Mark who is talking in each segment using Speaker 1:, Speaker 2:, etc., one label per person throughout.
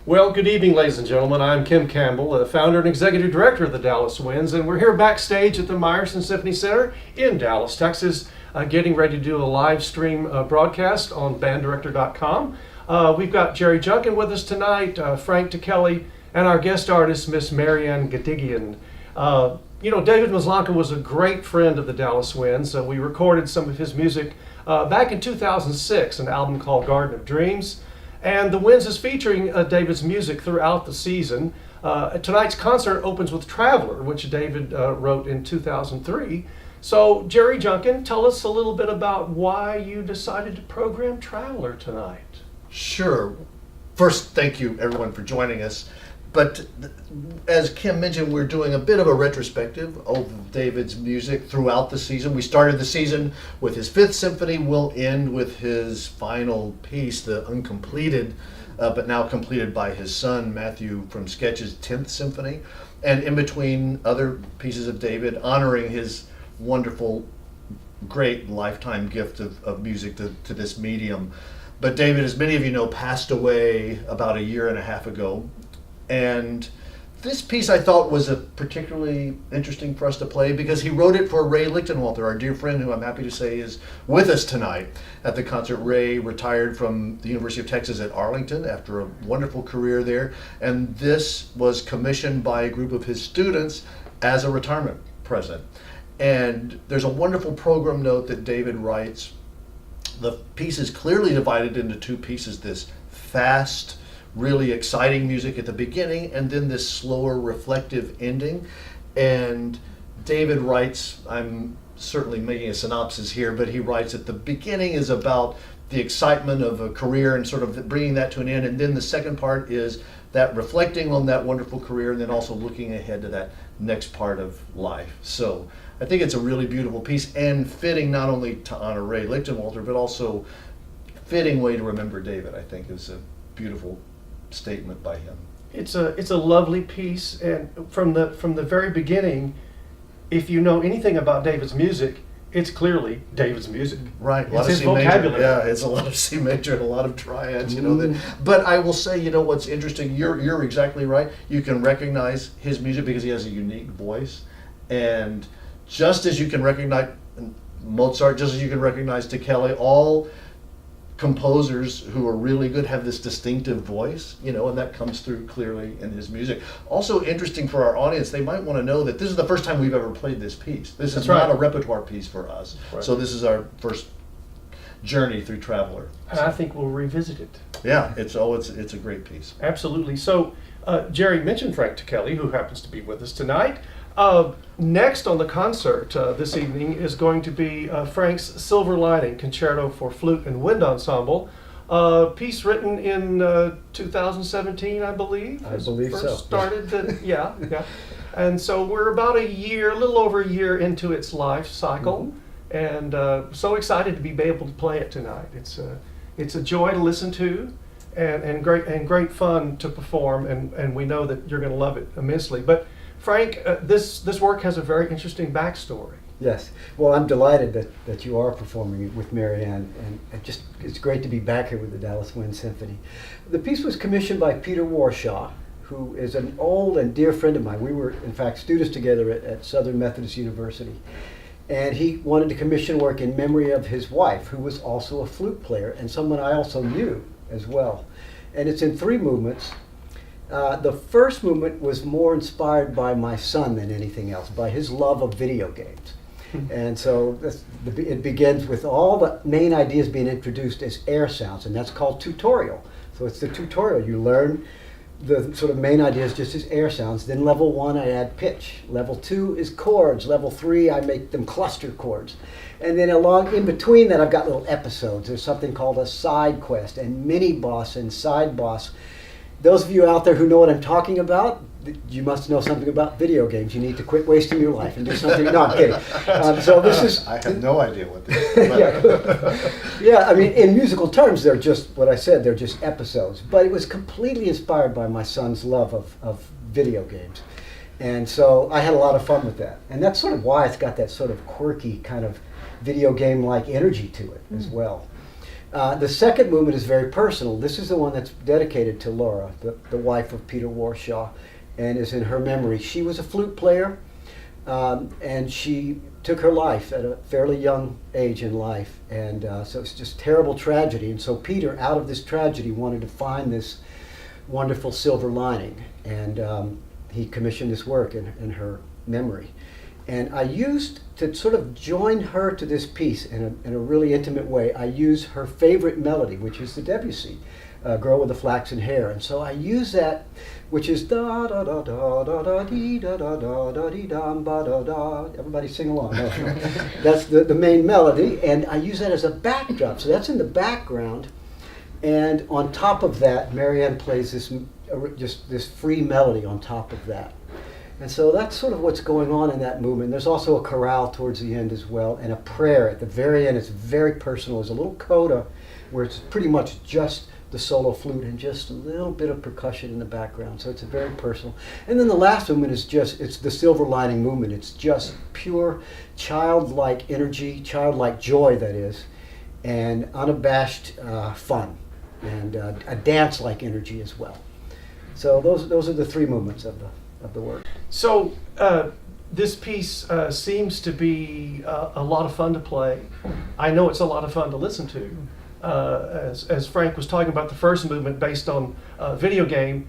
Speaker 1: Well, good evening, ladies and gentlemen. I'm Kim Campbell, the founder and executive director of the Dallas Winds, and we're here backstage at the Meyerson Symphony Center in Dallas, Texas, getting ready to do a live stream broadcast on banddirector.com. We've got Jerry Junkin with us tonight, Frank Kelly, and our guest artist, Miss Marianne Gadigian. David Maslanka was a great friend of the Dallas Winds. We recorded some of his music back in 2006, an album called Garden of Dreams. And the Winds is featuring David's music throughout the season. Tonight's concert opens with Traveler, which David wrote in 2003. So, Jerry Junkin, tell us a little bit about why you decided to program Traveler tonight.
Speaker 2: Sure. First, thank you everyone for joining us. But as Kim mentioned, we're doing a bit of a retrospective of David's music throughout the season. We started the season with his Fifth Symphony. We'll end with his final piece, the uncompleted, but now completed by his son, Matthew, from Sketch's 10th Symphony. And in between other pieces of David, honoring his wonderful, great lifetime gift of music to this medium. But David, as many of you know, passed away about a year and a half ago. And this piece I thought was particularly interesting for us to play because he wrote it for Ray Lichtenwalter, our dear friend, who I'm happy to say is with us tonight at the concert. Ray retired from the University of Texas at Arlington after a wonderful career there, and this was commissioned by a group of his students as a retirement present. And there's a wonderful program note that David writes. The piece is clearly divided into two pieces, this fast, really exciting music at the beginning, and then this slower, reflective ending. And David writes, I'm certainly making a synopsis here, but he writes that the beginning is about the excitement of a career and sort of bringing that to an end, and then the second part is that reflecting on that wonderful career and then also looking ahead to that next part of life. So I think it's a really beautiful piece and fitting not only to honor Ray Lichtenwalter, but also fitting way to remember David. I think is a beautiful statement by him.
Speaker 1: It's a lovely piece, and from the very beginning, if you know anything about David's music, it's clearly David's music.
Speaker 2: Right,
Speaker 1: it's his vocabulary.
Speaker 2: Yeah, it's a lot of C major and a lot of triads. But I will say, what's interesting. You're exactly right. You can recognize his music because he has a unique voice, and just as you can recognize Mozart, just as you can recognize Kelly, all composers who are really good have this distinctive voice, and that comes through clearly in his music. Also interesting for our audience, they might want to know that this is the first time we've ever played this piece. This is not a repertoire piece for us. Right. So this is our first journey through Traveler.
Speaker 1: And I think we'll revisit it.
Speaker 2: Yeah, it's a great piece.
Speaker 1: Absolutely. So Jerry mentioned Frank Kelly, who happens to be with us tonight. Next on the concert this evening is going to be Frank's Silver Lining Concerto for Flute and Wind Ensemble, piece written in 2017, I believe.
Speaker 3: I believe
Speaker 1: first
Speaker 3: so.
Speaker 1: Started, yeah. And so we're about a little over a year into its life cycle, and so excited to be able to play it tonight. It's a joy to listen to, and great fun to perform, and we know that you're going to love it immensely. But Frank, this work has a very interesting backstory.
Speaker 3: Yes. Well, I'm delighted that you are performing with Marianne, and it's great to be back here with the Dallas Wind Symphony. The piece was commissioned by Peter Warshaw, who is an old and dear friend of mine. We were, in fact, students together at Southern Methodist University. And he wanted to commission work in memory of his wife, who was also a flute player, and someone I also knew as well. And it's in 3 movements. The first movement was more inspired by my son than anything else, by his love of video games. And so it begins with all the main ideas being introduced as air sounds, and that's called tutorial. So it's the tutorial. You learn the sort of main ideas just as air sounds. Then level 1, I add pitch. Level 2 is chords. Level 3, I make them cluster chords. And then along in between that, I've got little episodes. There's something called a side quest and mini boss and side boss. Those of you out there who know what I'm talking about, you must know something about video games. You need to quit wasting your life and do something. No, I'm kidding. So this is.
Speaker 2: I have no idea what this is.
Speaker 3: Yeah, I mean, in musical terms, they're just what I said. They're just episodes. But it was completely inspired by my son's love of video games, and so I had a lot of fun with that. And that's sort of why it's got that sort of quirky kind of video game-like energy to it as well. The second movement is very personal. This is the one that's dedicated to Laura, the wife of Peter Warshaw, and is in her memory. She was a flute player, and she took her life at a fairly young age in life, and so it's just terrible tragedy. And so Peter, out of this tragedy, wanted to find this wonderful silver lining, and he commissioned this work in her memory. And I used to sort of join her to this piece in a really intimate way. I use her favorite melody, which is the Debussy, Girl with the Flaxen Hair. And so I use that, which is da da da da da da dee da da da da dee dum ba da da. Everybody sing along. No, no. That's the main melody, and I use that as a backdrop. So that's in the background, and on top of that, Marianne plays this just this free melody on top of that. And so that's sort of what's going on in that movement. There's also a chorale towards the end as well, and a prayer at the very end. It's very personal. There's a little coda where it's pretty much just the solo flute and just a little bit of percussion in the background. So it's a very personal. And then the last movement is it's the silver lining movement. It's just pure childlike energy, childlike joy, that is, and unabashed fun, and a dance-like energy as well. So those are the three movements of the work.
Speaker 1: So this piece seems to be a lot of fun to play. I know it's a lot of fun to listen to. As Frank was talking about the first movement based on a video game,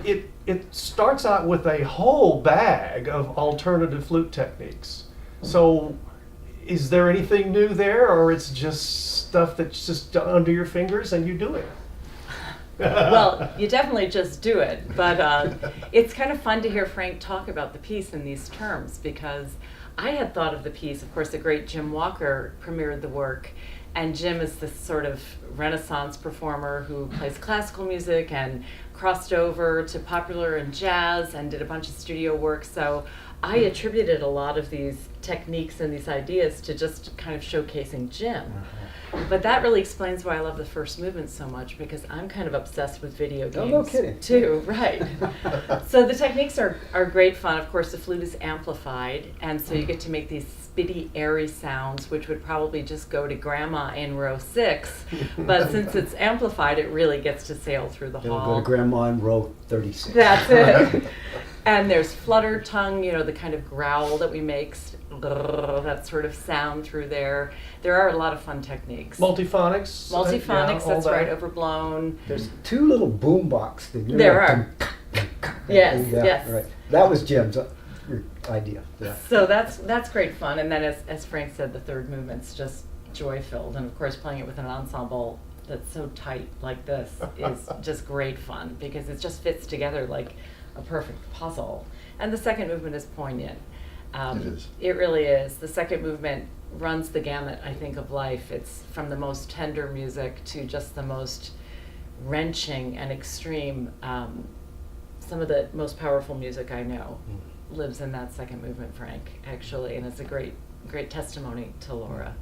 Speaker 1: it starts out with a whole bag of alternative flute techniques. So is there anything new there, or it's just stuff that's just under your fingers and you do it?
Speaker 4: Well, you definitely just do it, but it's kind of fun to hear Frank talk about the piece in these terms, because I had thought of the piece, of course, the great Jim Walker premiered the work, and Jim is this sort of Renaissance performer who plays classical music and crossed over to popular and jazz and did a bunch of studio work, so I attributed a lot of these techniques and these ideas to just kind of showcasing Jim. But that really explains why I love the first movement so much, because I'm kind of obsessed with video games.
Speaker 3: Oh, no kidding.
Speaker 4: Too, right. So the techniques are great fun. Of course, the flute is amplified, and so you get to make these spitty, airy sounds, which would probably just go to grandma in row 6. But since it's amplified, it really gets to sail through the
Speaker 3: It'll
Speaker 4: hall.
Speaker 3: go to grandma in row 36.
Speaker 4: That's it. And there's flutter tongue, the kind of growl that we make, that sort of sound through there. There are a lot of fun techniques.
Speaker 1: Multiphonics.
Speaker 4: Multiphonics,
Speaker 1: all
Speaker 4: that's
Speaker 1: that.
Speaker 4: right, overblown.
Speaker 3: There's 2 little boombox things.
Speaker 4: There are. Yes,
Speaker 3: Yeah,
Speaker 4: yes.
Speaker 3: right. That was Jim's idea. Yeah.
Speaker 4: So that's great fun. And then as Frank said, the third movement's just joy-filled. And of course, playing it with an ensemble that's so tight like this is just great fun, because it just fits together like a perfect puzzle. And the second movement is poignant.
Speaker 2: It is.
Speaker 4: It really is. The second movement runs the gamut, I think, of life. It's from the most tender music to just the most wrenching and extreme. Some of the most powerful music I know lives in that second movement, Frank, actually, and it's a great testimony to Laura.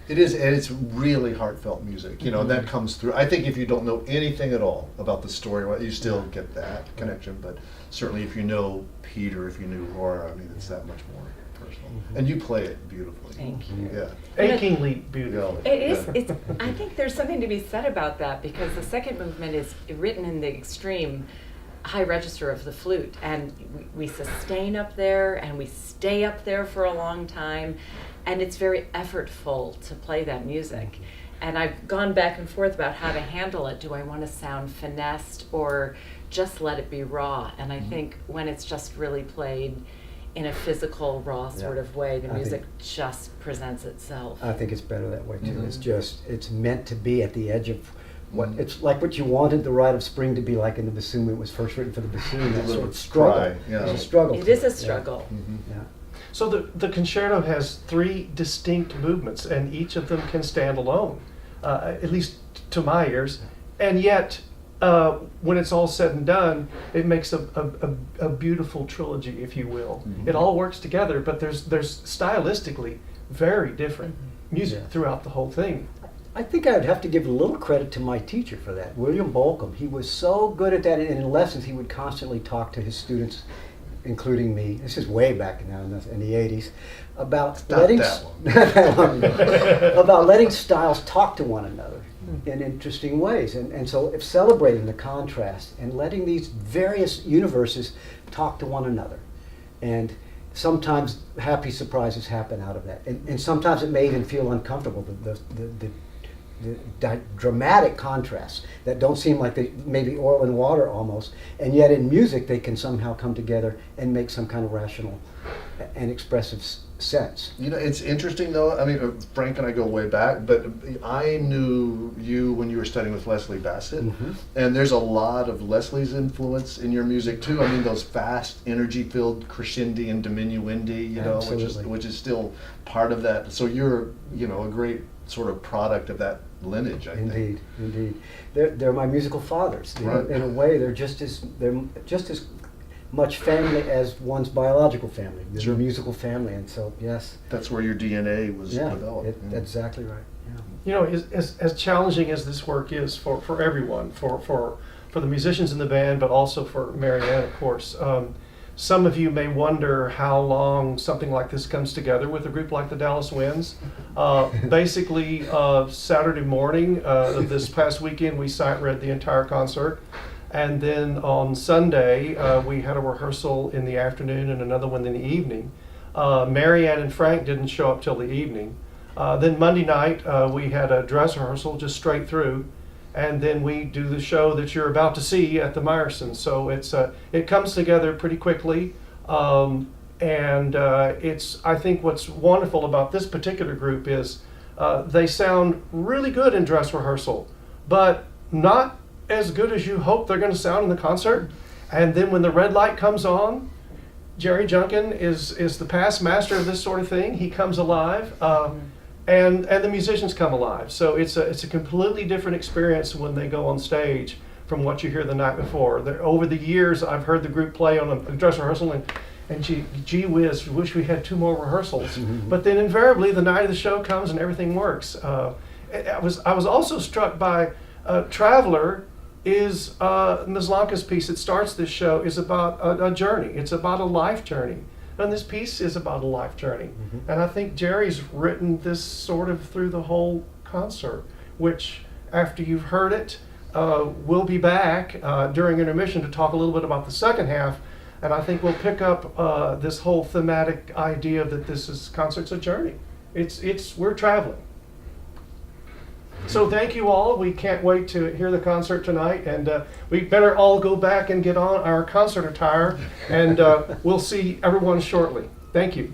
Speaker 2: It is, and it's really heartfelt music. And that comes through. I think if you don't know anything at all about the story, well, you still get that connection. But certainly, if you know Peter, if you knew Laura, I mean, it's that much more personal. And you play it beautifully.
Speaker 4: Thank you.
Speaker 2: Yeah.
Speaker 1: Achingly beautiful.
Speaker 2: Yeah.
Speaker 4: It is.
Speaker 2: Yeah.
Speaker 4: It's. I think there's something to be said about that, because the second movement is written in the extreme high register of the flute, and we sustain up there, and we stay up there for a long time, and it's very effortful to play that music. And I've gone back and forth about how to handle it. Do I want to sound finessed or just let it be raw? And I think when it's just really played in a physical, raw sort of way, the music just presents itself.
Speaker 3: I think it's better that way too. It's meant to be at the edge of it's like what you wanted the Rite of Spring to be like in the bassoon when it was first written for the bassoon. That sort of struggle.
Speaker 2: Cry, yeah.
Speaker 3: It's a struggle.
Speaker 4: It is a struggle.
Speaker 3: Yeah.
Speaker 1: So the concerto has 3 distinct movements, and each of them can stand alone, at least to my ears. And yet, when it's all said and done, it makes a beautiful trilogy, if you will. It all works together, but there's stylistically very different music throughout the whole thing.
Speaker 3: I think I would have to give a little credit to my teacher for that, William Bolcom. He was so good at that, and in lessons he would constantly talk to his students including me, this is way back now in the 80s, about
Speaker 2: Not
Speaker 3: letting
Speaker 2: that long.
Speaker 3: not that long ago, about letting styles talk to one another in interesting ways, and so if celebrating the contrast and letting these various universes talk to one another, and sometimes happy surprises happen out of that, and sometimes it may even feel uncomfortable. The dramatic contrasts that don't seem like they maybe oil and water almost, and yet in music they can somehow come together and make some kind of rational and expressive sense.
Speaker 2: You know, it's interesting though. I mean, Frank and I go way back, but I knew you when you were studying with Leslie Bassett, and there's a lot of Leslie's influence in your music too. I mean, those fast, energy-filled crescendi and diminuendi, you know,
Speaker 3: Absolutely.
Speaker 2: which is still part of that. So you're, you know, a great sort of product of that lineage, I think.
Speaker 3: Indeed. They're my musical fathers. You know,
Speaker 2: Right.
Speaker 3: in a way, they're just as much family as one's biological family. They're
Speaker 2: Sure.
Speaker 3: a musical family, and so yes,
Speaker 2: That's where your DNA was developed.
Speaker 3: exactly right. Yeah.
Speaker 1: You know, as challenging as this work is for everyone, for the musicians in the band, but also for Marianne, of course. Some of you may wonder how long something like this comes together with a group like the Dallas Winds. Basically, Saturday morning of this past weekend, we sight read the entire concert. And then on Sunday, we had a rehearsal in the afternoon and another one in the evening. Marianne and Frank didn't show up till the evening. Then Monday night, we had a dress rehearsal just straight through. And then we do the show that you're about to see at the Meyerson. So it comes together pretty quickly. I think what's wonderful about this particular group is they sound really good in dress rehearsal, but not as good as you hope they're going to sound in the concert. And then when the red light comes on, Jerry Junkin is the past master of this sort of thing. He comes alive, and the musicians come alive. So it's a completely different experience when they go on stage from what you hear the night before. Over the years, I've heard the group play on a dress rehearsal, and gee whiz, wish we had 2 more rehearsals. But then invariably, the night of the show comes and everything works. I was also struck by Traveler. Is Ms. Lanka's piece that starts this show is about a journey. It's about a life journey. And this piece is about a life journey. And I think Jerry's written this sort of through the whole concert, which after you've heard it, we'll be back during intermission to talk a little bit about the second half. And I think we'll pick up this whole thematic idea that concert's a journey. We're traveling. So thank you all. We can't wait to hear the concert tonight, and we better all go back and get on our concert attire, and we'll see everyone shortly. Thank you.